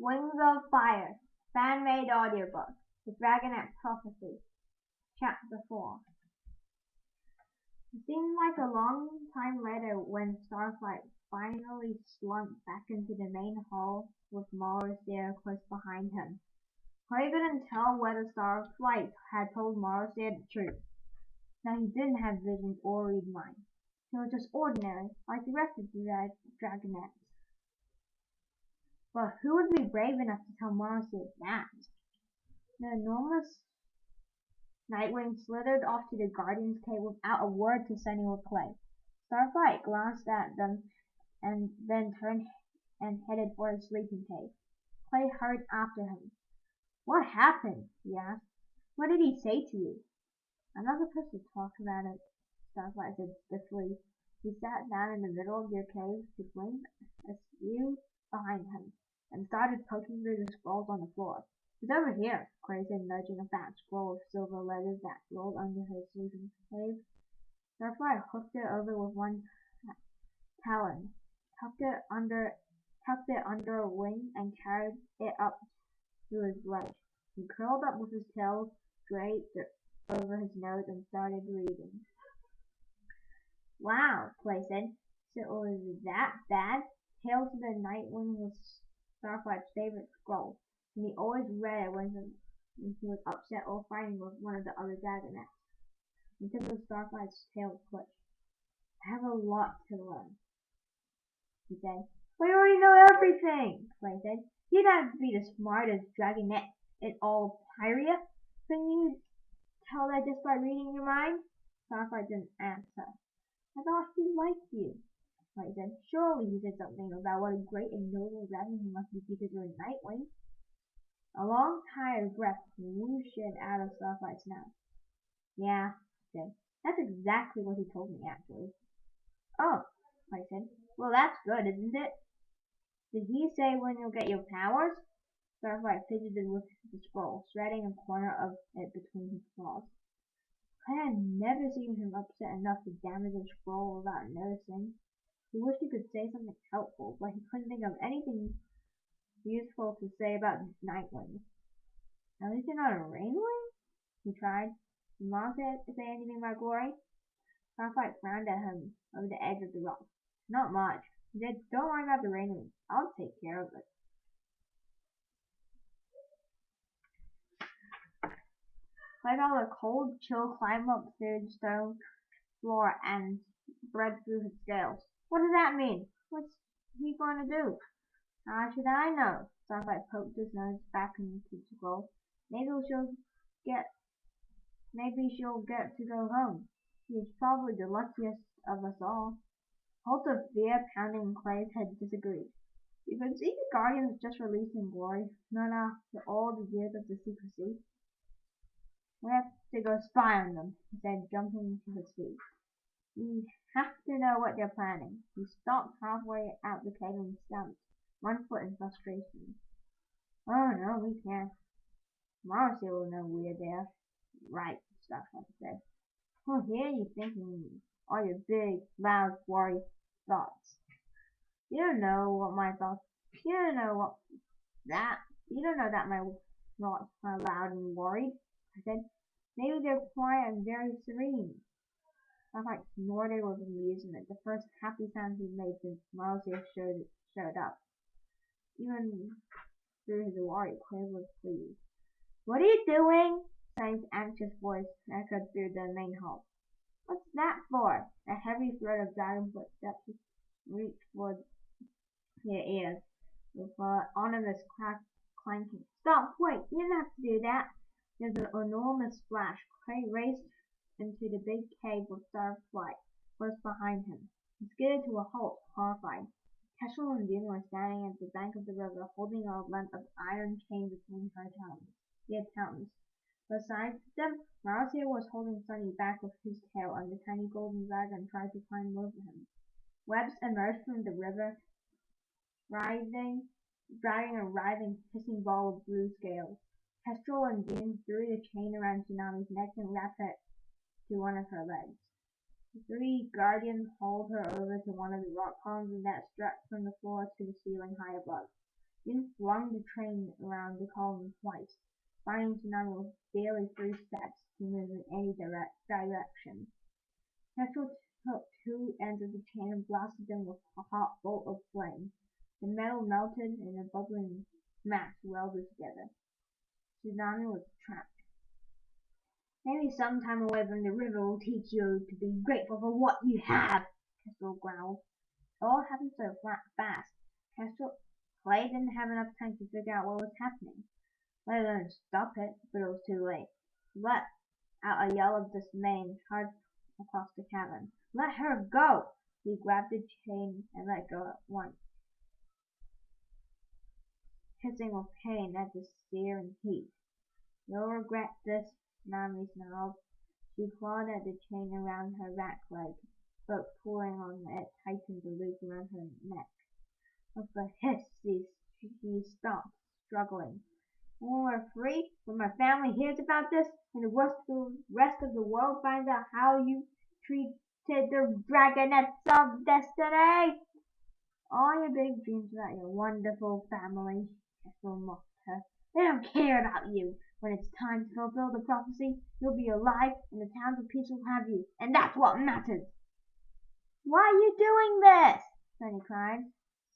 Wings of Fire, Fanmade Audiobook, The Dragonet Prophecy, Chapter 4. It seemed like a long time later when Starflight finally slunk back into the main hall with Morrowseer close behind him. Clay couldn't tell whether Starflight had told Morrowseer the truth, that he didn't have visions or read minds. He was just ordinary, like the rest of the Dragonets. But who would be brave enough to tell Morrowseer that? The enormous Nightwing slithered off to the Guardian's cave without a word to Sunny or Clay. Starflight glanced at them and then turned and headed for his sleeping cave. Clay hurried after him. "What happened?" he asked. "What did he say to you?" "I'm not supposed to talk about it," Starflight said stiffly. He sat down in the middle of their cave, his wings askew behind him, and started poking through the scrolls on the floor. "It's over here," Clay said, nudging a fat scroll of silver letters that rolled under his sleeping cave. Starflight hooked it over with one talon, tucked it under a wing, and carried it up to his leg. He curled up with his tail draped over his nose and started reading. "Wow," Clay said. "So it was that bad?" Tales of the Nightwing was Starflight's favorite scroll, and he always read it when he was upset or fighting with one of the other Dragonets. The tip of Starflight's tail twitched. "I have a lot to learn," he said. "We already know everything," Clay said. "You'd have to be the smartest Dragonet in all of Pyria. Couldn't you tell that just by reading your mind?" Starflight didn't answer. "I thought he liked you," Clay said. "Surely he said something about what a great and noble dragon he must be because you're a Nightwing." A long, tired breath whooshed out of Starflight's mouth. "Yeah," he said. "That's exactly what he told me, actually." "Oh," Clay said. "Well, that's good, isn't it? Did he say when you'll get your powers?" Starflight fidgeted with the scroll, shredding a corner of it between his claws. Clay had never seen him upset enough to damage a scroll without noticing. He wished he could say something helpful, but he couldn't think of anything useful to say about Nightwing. "At least you're not a Rainwing?" he tried. "Did Mom say anything about Glory?" Starflight frowned at him over the edge of the rock. "Not much. He said, 'Don't worry about the Rainwing. I'll take care of it.'" Clay felt a cold chill climb up through the stone floor and spread through his scales. "What does that mean? What's he going to do?" "How should I know?" Starflight poked his nose back into the scroll. Maybe she'll get to go home. He's probably the luckiest of us all." Pulse of fear pounding in Clay's head disagreed. You could see the Guardians just releasing Glory, not after all the years of the secrecy. "We have to go spy on them," he said, jumping to his feet. "We have to know what they're planning." He stopped halfway out the cave and stamped one foot in frustration. "Oh no, we can't. Morrowseer will know we're there." "Right," Starflight said. "He'll hear you thinking all your big, loud, worried thoughts." You don't know what my thoughts. You don't know that my thoughts are loud and worried," I said. "Maybe they're quiet and very serene." Starflight snorted with amusement, the first happy sound he'd made since Morrowseer showed up. Even through his worry, Clay was pleased. "What are you doing?" Sunny's anxious voice echoed through the main hall. "What's that for?" A heavy thread of dragon footsteps reached for their ears, with ominous clanking. "Stop! Wait! You didn't have to do that!" There was an enormous splash. Clay raced into the big cave with Starflight close behind him. He skidded to a halt, horrified. Kestrel and Dune were standing at the bank of the river, holding a length of iron chain between their talons. Beside them, Morrowseer was holding Sunny back with his tail, and the tiny golden dragon tried to climb over him. Webs emerged from the river, dragging a writhing, hissing ball of blue scales. Kestrel and Dune threw the chain around Tsunami's neck and wrapped it to one of her legs. The three guardians hauled her over to one of the rock columns that stretched from the floor to the ceiling high above. Jin flung the train around the column twice, finding Tsunami with barely 3 steps to move in any direction. Petrol took 2 ends of the chain and blasted them with a hot bolt of flame. The metal melted and a bubbling mass welded together. Tsunami was trapped. Maybe sometime away from the river will teach you to be grateful for what you have, Kestrel growled. It all happened so fast. Clay didn't have enough time to figure out what was happening, let alone stop it, but it was too late. He let out a yell of dismay and charged across the cabin. Let her go! He grabbed the chain and let go at once, hissing with pain at the searing heat. You'll regret this, Nami snarled. She clawed at the chain around her back leg, but pulling on it tightened the loop around her neck. With a hiss, she stopped, struggling. When we're free, when my family hears about this, and the rest of the world finds out how you treated the Dragonets of Destiny, all your big dreams about your wonderful family, Ethel mocked her. They don't care about you. When it's time to fulfill the prophecy, you'll be alive, and the towns of peace will have you, and that's what matters. Why are you doing this? Sunny cried.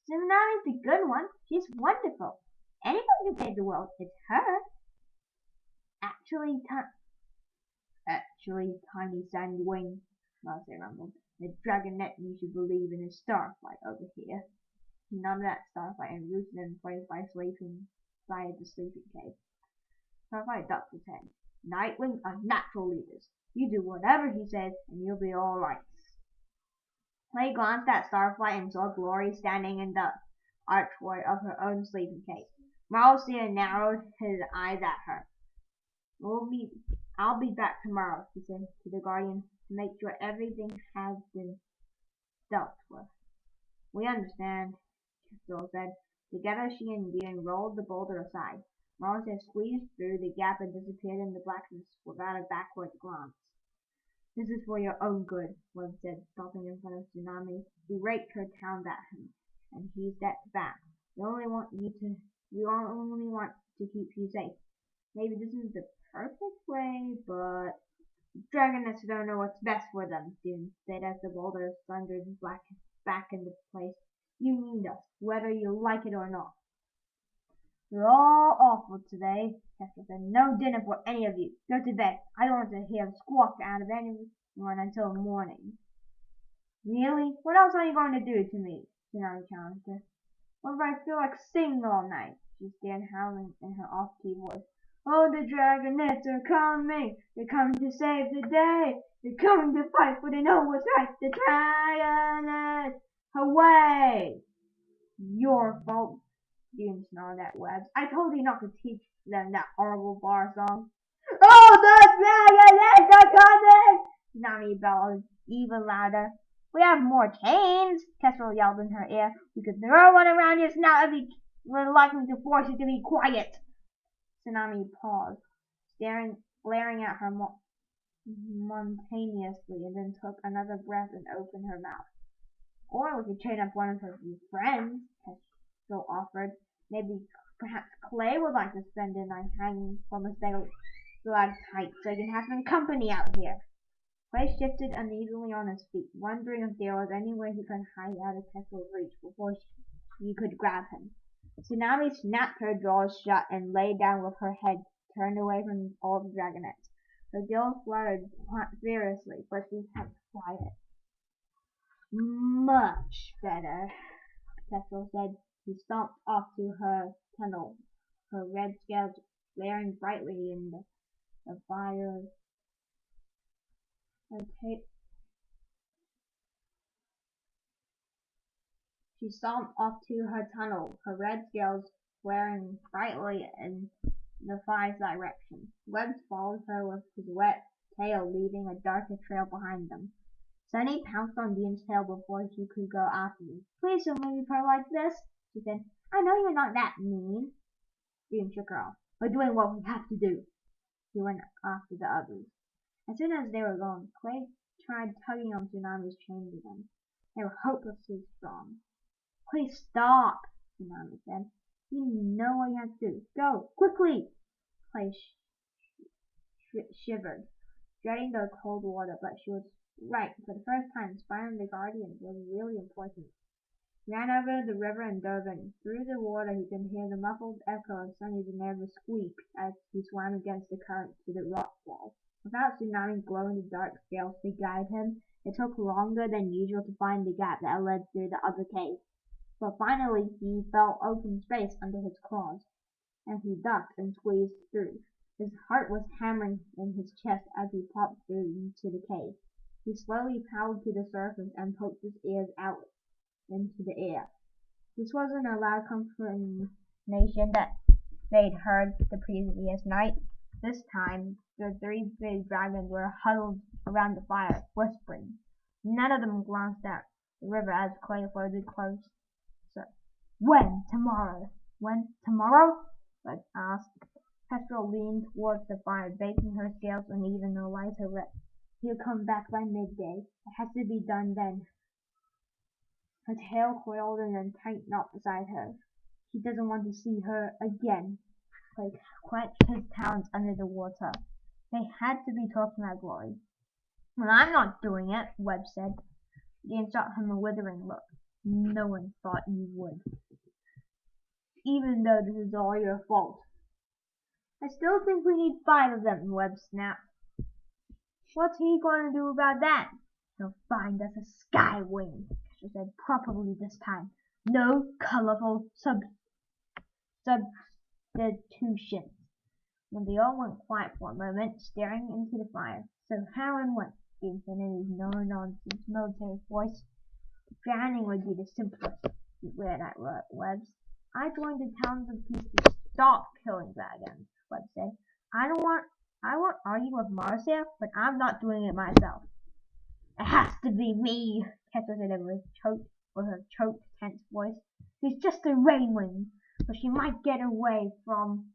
Tsunami's the good one. She's wonderful. Anybody can save the world. It's her. Actually, Tiny Sandwing, Marcy rumbled. The Dragonet you should believe in is Starflight over here. He nodded at Starflight and rooted in place by sleeping beside the sleeping cave. Starflight ducked his head. Nightwing are natural leaders. You do whatever he says, and you'll be all right. Clay glanced at Starflight and saw Glory standing in the archway of her own sleeping cave. Marcia narrowed his eyes at her. I'll be back tomorrow, he said to the Guardian, to make sure everything has been dealt with. We understand, Kestrel said. Together she and Dean rolled the boulder aside. Marcia squeezed through the gap and disappeared in the blackness without a backward glance. This is for your own good, Webb said, stopping in front of Tsunami. She raked her talons at him, and he stepped back. We only want to keep you safe. Maybe this isn't the perfect way, but Dragonets don't know what's best for them, Dune said as the boulder thundered back into place. You need us, whether you like it or not. You're all awful today, Kestrel said. No dinner for any of you. Go to bed. I don't want to hear a squawk out of anyone until morning. Really? What else are you going to do to me? Tsunami challenged her. What if I feel like singing all night? She stared, howling in her off-key voice. Oh, the Dragonets are coming. They're coming to save the day. They're coming to fight, for they know what's right. The Dragonets! Away! Your fault. Dean snarled at Webbs. I told you not to teach them that horrible bar song. Oh, the Dragonets are coming! Tsunami bellowed even louder. We have more chains, Kestrel yelled in her ear. We could throw one around your snout if you were likely to force you to be quiet. Tsunami paused, glaring at her monotonously, and then took another breath and opened her mouth. Or we could chain up one of her friends, Kestrel offered. Perhaps Clay would like to spend the night hanging from a stalactite so you can have some company out here. Clay shifted uneasily on his feet, wondering if there was any way he could hide out of Kestrel's reach before she could grab him. Tsunami snapped her jaws shut and lay down with her head turned away from all the Dragonets. Her gills fluttered furiously, but she kept quiet. Much better, Kestrel said. She stomped off to her tunnel, her red scales glaring brightly in the fire. She stomped off to her tunnel, her red scales flaring brightly in the fire's direction. Webbs followed her with his wet tail, leaving a darker trail behind them. Sunny pounced on Dean's tail before she could go after him. Please don't leave her like this, she said. I know you're not that mean. Dean shook her off. We're doing what we have to do. He went after the others. As soon as they were gone, Clay tried tugging on Tsunami's chains again. They were hopelessly strong. Please stop, Tsunami said. You know what you have to do. Go, quickly! Clay shivered, dreading the cold water, but she was right. For the first time, spying the Guardian was really important. He ran over the river and dove in. Through the water he could hear the muffled echo of Sunny's nervous squeak as he swam against the current to the rock wall. Without Tsunami's glow-in-the-dark scales to guide him, it took longer than usual to find the gap that led through the other cave. But finally he felt open space under his claws, and he ducked and squeezed through. His heart was hammering in his chest as he popped through into the cave. He slowly paddled to the surface and poked his ears out into the air. This wasn't a loud confirmation that they'd heard the previous night. This time, the three big dragons were huddled around the fire, whispering. None of them glanced at the river as Clay floated closer. When? Tomorrow. When? Tomorrow? Bud asked. Kestrel leaned towards the fire, baking her scales uneven to light her rep. He'll come back by midday. It has to be done then. Her tail coiled and then tightened up beside her. He doesn't want to see her again. Clay clenched his talons under the water. They had to be talking about Glory. Well, I'm not doing it, Webb said. Dean shot him a withering look. No one thought you would. Even though this is all your fault. I still think we need 5 of them, Webb snapped. What's he going to do about that? He'll find us a sky wing, she said, properly this time. No colorful substitutions. When they all went quiet for a moment, staring into the fire. So how and when? Dean said in his no-nonsense military voice. Drowning would be the simplest. He glared at Webbs. I joined the Towns of Peace to stop killing dragons, Webb said. I won't argue with Marcia, but I'm not doing it myself. It has to be me, Kessler said with a choked, tense voice. She's just a rain wing, but she might get away from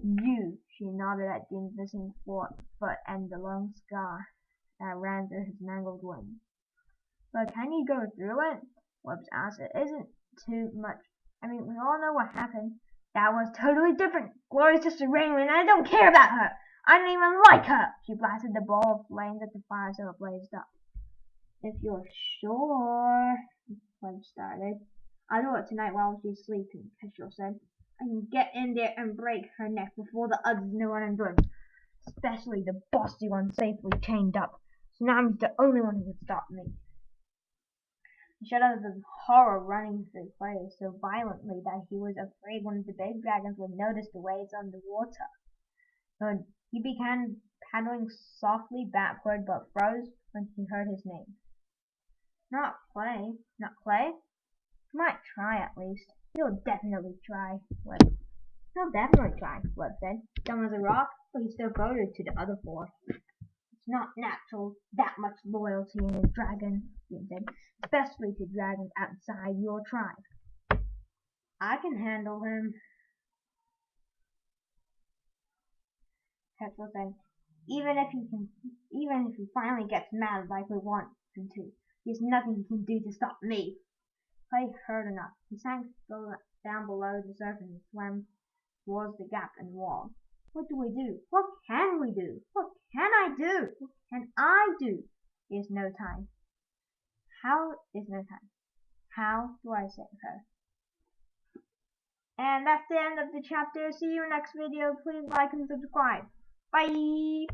you. She nodded at Dean's missing foot and the long scar that ran through his mangled wing. But can you go through it? Webbs asked. It isn't too much. I mean, we all know what happened. That was totally different. Glory's just a rain wing, and I don't care about her. I don't even like her. She blasted the ball of flames at the fire so it blazed up. If you're sure, Webb started. I'll do it tonight while she's sleeping, Kestrel said. I can get in there and break her neck before the others know what I'm doing. Especially the bossy one safely chained up. Tsunami's the only one who can stop me. He shuddered with horror running through Clay so violently that he was afraid one of the big dragons would notice the waves on the water. But he began paddling softly backward but froze when he heard his name. Not Clay. Not Clay? He might try at least. He'll definitely try, Webb. He'll definitely try, Webb said. Dumb as a rock, but he still voted to the other 4. It's not natural, that much loyalty in a dragon, Dean said, especially to dragons outside your tribe. I can handle him, Kestrel said. Even if he finally gets mad like we want him to, there's nothing he can do to stop me. Clay heard enough. He sank down below the surface and swam towards the gap in the wall. What do we do? What can we do? What can I do? What can I do? There's no time. How is no time? How do I save her? And that's the end of the chapter. See you next video. Please like and subscribe. Bye!